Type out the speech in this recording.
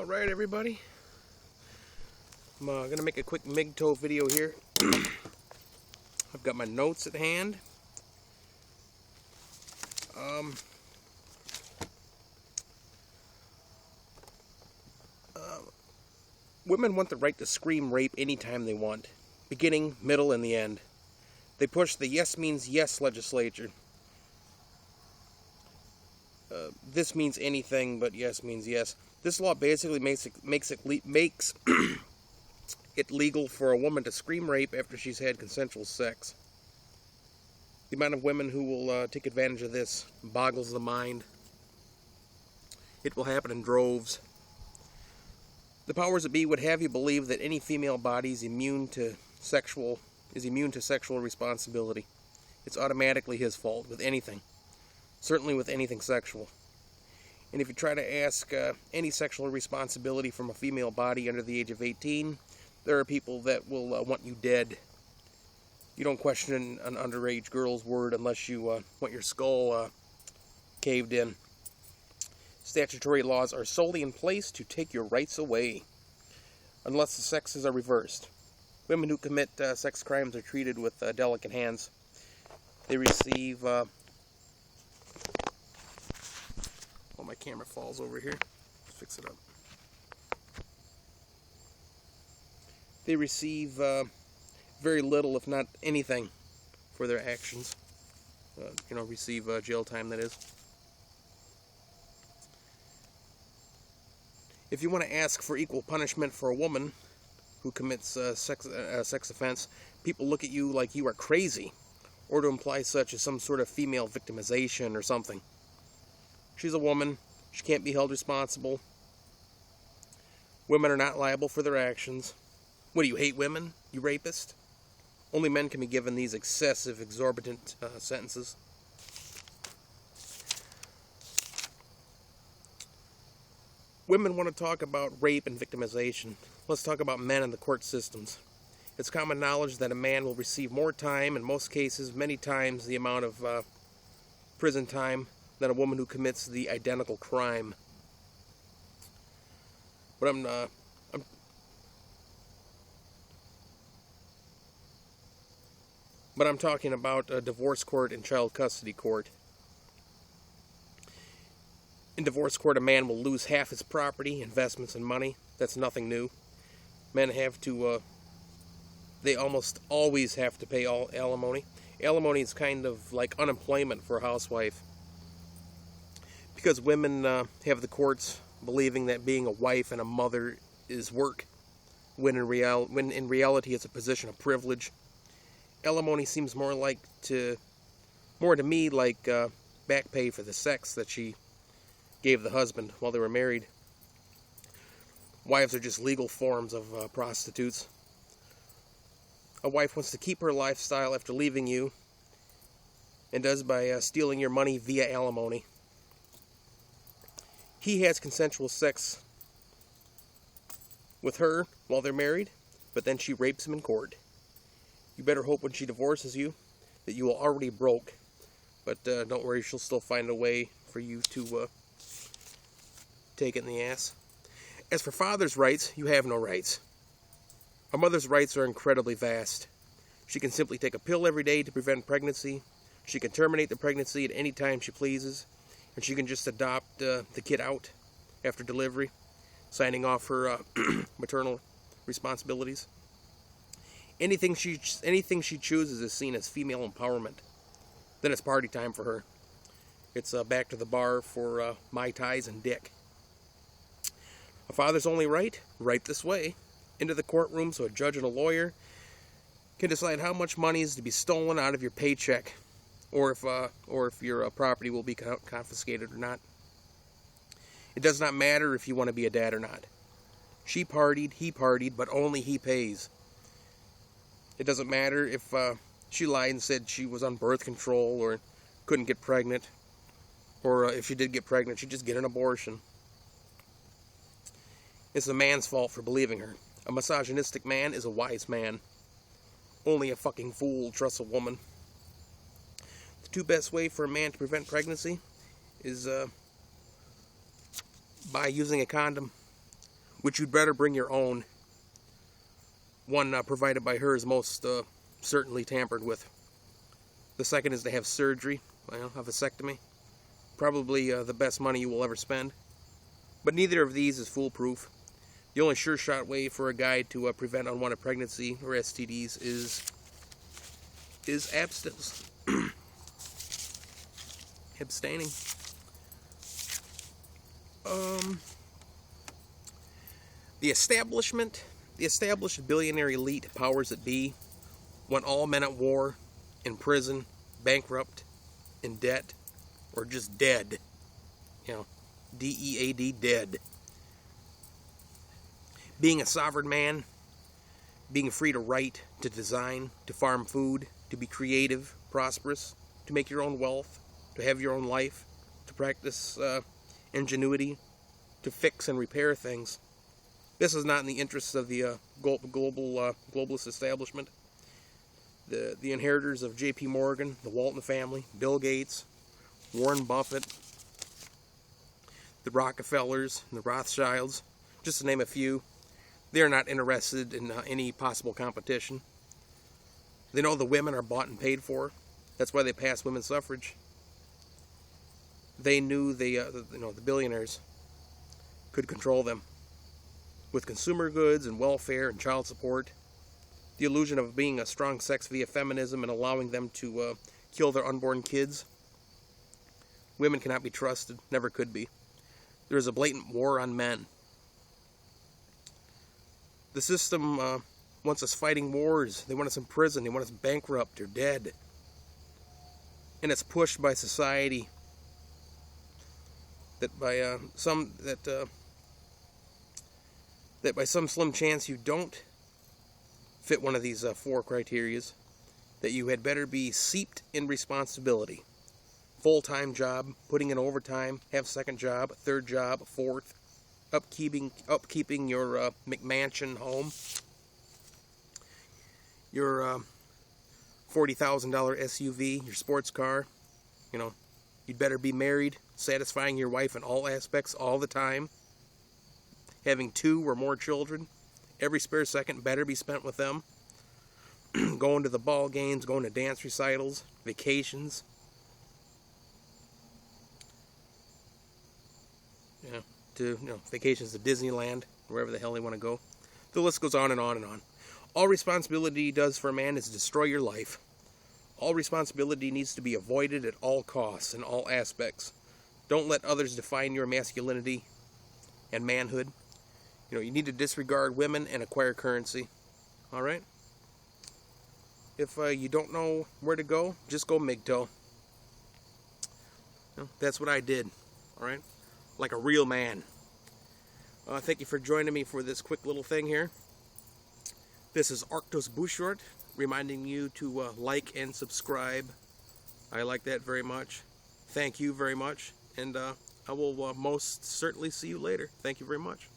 Alright everybody, I'm going to make a quick MGTOW video here. I've got my notes at hand. Women want the right to scream rape anytime they want, beginning, middle, and the end. They push the yes means yes legislature. This means anything, but yes means yes. This law basically makes it legal for a woman to scream rape after she's had consensual sex. The amount of women who will take advantage of this boggles the mind. It will happen in droves. The powers that be would have you believe that any female body is immune to sexual responsibility. It's automatically his fault with anything. Certainly with anything sexual. And if you try to ask any sexual responsibility from a female body under the age of 18, there are people that will want you dead. You don't question an underage girl's word unless you want your skull caved in. Statutory laws are solely in place to take your rights away, unless the sexes are reversed. Women who commit sex crimes are treated with delicate hands. They receive... oh, my camera falls over here. Let's fix it up. They receive very little, if not anything, for their actions. Receive jail time, that is. If you want to ask for equal punishment for a woman who commits sex offense, people look at you like you are crazy, or to imply such as some sort of female victimization or something. She's a woman. She can't be held responsible. Women are not liable for their actions. What do you hate women, you rapist? Only men can be given these excessive, exorbitant sentences. Women want to talk about rape and victimization. Let's talk about men in the court systems. It's common knowledge that a man will receive more time, in most cases, many times the amount of prison time than a woman who commits the identical crime. But I'm talking about a divorce court and child custody court. In divorce court, a man will lose half his property, investments, and money. That's nothing new. Men have to, they almost always have to pay all alimony. Alimony is kind of like unemployment for a housewife. Because women have the courts believing that being a wife and a mother is work, when in reality it's a position of privilege. Alimony seems more to me like back pay for the sex that she gave the husband while they were married. Wives are just legal forms of prostitutes. A wife wants to keep her lifestyle after leaving you, and does by stealing your money via alimony. He has consensual sex with her while they're married, but then she rapes him in court. You better hope when she divorces you that you are already broke, but don't worry, she'll still find a way for you to take it in the ass. As for father's rights, you have no rights. A mother's rights are incredibly vast. She can simply take a pill every day to prevent pregnancy. She can terminate the pregnancy at any time she pleases. And she can just adopt the kid out after delivery, signing off her maternal responsibilities. Anything she chooses is seen as female empowerment. Then it's party time for her. It's back to the bar for Mai Tais and dick. A father's only right this way, into the courtroom so a judge and a lawyer can decide how much money is to be stolen out of your paycheck, or if your property will be confiscated or not. It does not matter if you want to be a dad or not. She partied, he partied, but only he pays. It doesn't matter if she lied and said she was on birth control or couldn't get pregnant, or if she did get pregnant, she'd just get an abortion. It's the man's fault for believing her. A misogynistic man is a wise man. Only a fucking fool trusts a woman. The two best ways for a man to prevent pregnancy is by using a condom. which you'd better bring your own. One provided by her is most certainly tampered with. The second is to have surgery, well, a vasectomy. Probably the best money you will ever spend. But neither of these is foolproof. The only sure shot way for a guy to prevent unwanted pregnancy or STDs is abstinence. Abstaining. The established billionaire elite powers that be want all men at war, in prison, bankrupt, in debt, or just dead. You know, D-E-A-D, dead. Being a sovereign man, being free to write, to design, to farm food, to be creative, prosperous, to make your own wealth, to have your own life, to practice ingenuity, to fix and repair things. This is not in the interests of the globalist establishment. The inheritors of J.P. Morgan, the Walton family, Bill Gates, Warren Buffett, the Rockefellers, and the Rothschilds, just to name a few, they are not interested in any possible competition. They know the women are bought and paid for. That's why they passed women's suffrage. They knew the billionaires could control them with consumer goods and welfare and child support. The illusion of being a strong sex via feminism and allowing them to kill their unborn kids. Women cannot be trusted, never could be. There is a blatant war on men. The system wants us fighting wars. They want us in prison. They want us bankrupt or dead. And it's pushed by society that by some slim chance you don't fit one of these 4 criterias, that you had better be seeped in responsibility. Full-time job, putting in overtime, have second job, third job, fourth, upkeeping your McMansion home, your $40,000 SUV, your sports car. You know, you'd better be married, satisfying your wife in all aspects all the time, having 2 or more children. Every spare second better be spent with them. Going to the ball games, going to dance recitals, vacations. Vacations to Disneyland, wherever the hell they want to go. The list goes on and on and on. All responsibility does for a man is destroy your life. All responsibility needs to be avoided at all costs, in all aspects. Don't let others define your masculinity and manhood. You need to disregard women and acquire currency. All right? If you don't know where to go, just go MGTOW. That's what I did. All right? Like a real man. Thank you for joining me for this quick little thing here. This is Arctos Bouchard, reminding you to like and subscribe. I like that very much. Thank you very much. And I will most certainly see you later. Thank you very much.